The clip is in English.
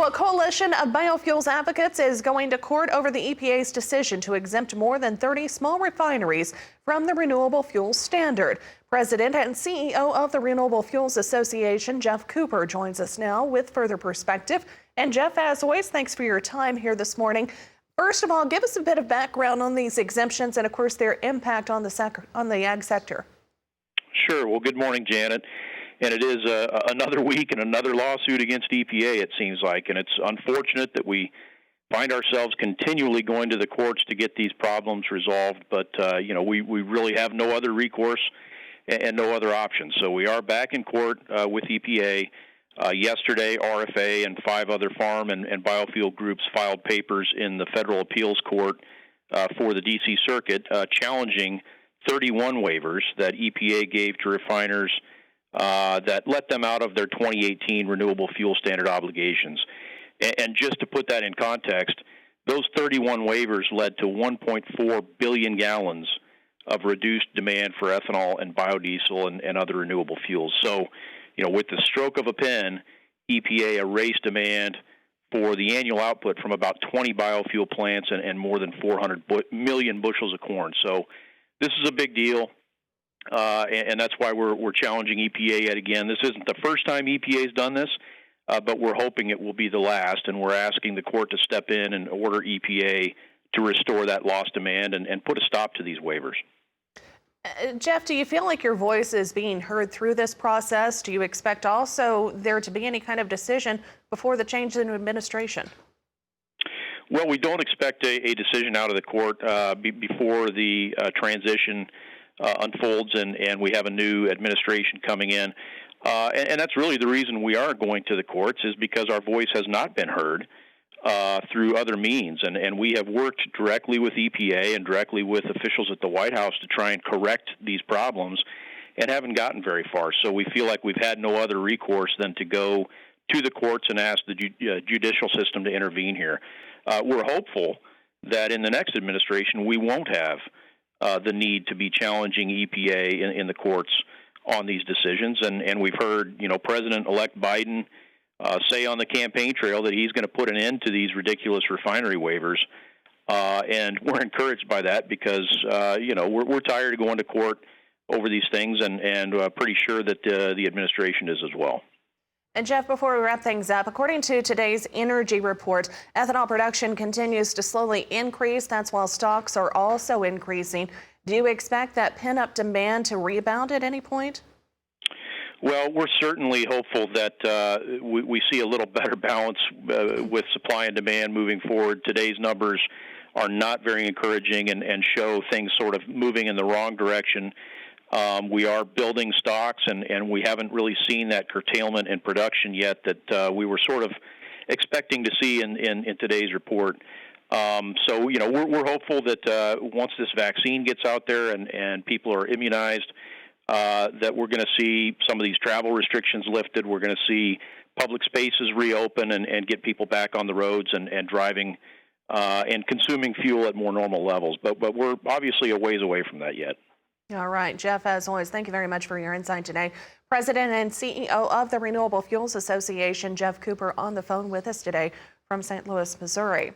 Well, a coalition of biofuels advocates is going to court over the EPA's decision to exempt more than 30 small refineries from the renewable fuels standard. President and CEO of the Renewable Fuels Association, Jeff Cooper, joins us now with further perspective. And Jeff, as always, thanks for your time here this morning. First of all, give us a bit of background on these exemptions and, of course, their impact on the ag sector. Sure. Well, good morning, Janet. And it is another week and another lawsuit against EPA, it seems like. And it's unfortunate that we find ourselves continually going to the courts to get these problems resolved. But, we really have no other recourse and no other options. So we are back in court with EPA. Yesterday, RFA and 5 other farm and biofuel groups filed papers in the Federal Appeals Court for the D.C. Circuit challenging 31 waivers that EPA gave to refiners that let them out of their 2018 renewable fuel standard obligations. And just to put that in context, those 31 waivers led to 1.4 billion gallons of reduced demand for ethanol and biodiesel and other renewable fuels. So, with the stroke of a pen, EPA erased demand for the annual output from about 20 biofuel plants and more than 400 million bushels of corn. So this is a big deal. And that's why we're challenging EPA yet again. This isn't the first time EPA has done this, but we're hoping it will be the last, and we're asking the court to step in and order EPA to restore that lost demand and put a stop to these waivers. Jeff, do you feel like your voice is being heard through this process? Do you expect also there to be any kind of decision before the change in administration? Well, we don't expect a decision out of the court before the transition unfolds and we have a new administration coming in. And that's really the reason we are going to the courts, is because our voice has not been heard through other means. And we have worked directly with EPA and directly with officials at the White House to try and correct these problems and haven't gotten very far. So we feel like we've had no other recourse than to go to the courts and ask the judicial system to intervene here. We're hopeful that in the next administration we won't have the need to be challenging EPA in the courts on these decisions. And we've heard, President-elect Biden say on the campaign trail that he's going to put an end to these ridiculous refinery waivers. And we're encouraged by that because, we're tired of going to court over these things and pretty sure that the administration is as well. And Jeff, before we wrap things up, according to today's energy report, ethanol production continues to slowly increase. That's while stocks are also increasing. Do you expect that pent-up demand to rebound at any point? Well, we're certainly hopeful that we see a little better balance with supply and demand moving forward. Today's numbers are not very encouraging and show things sort of moving in the wrong direction. We are building stocks, and we haven't really seen that curtailment in production yet that we were sort of expecting to see in today's report. So, we're hopeful that once this vaccine gets out there and people are immunized, that we're going to see some of these travel restrictions lifted. We're going to see public spaces reopen and get people back on the roads and driving and consuming fuel at more normal levels. But we're obviously a ways away from that yet. All right, Jeff, as always, thank you very much for your insight today. President and CEO of the Renewable Fuels Association, Jeff Cooper, on the phone with us today from St. Louis, Missouri.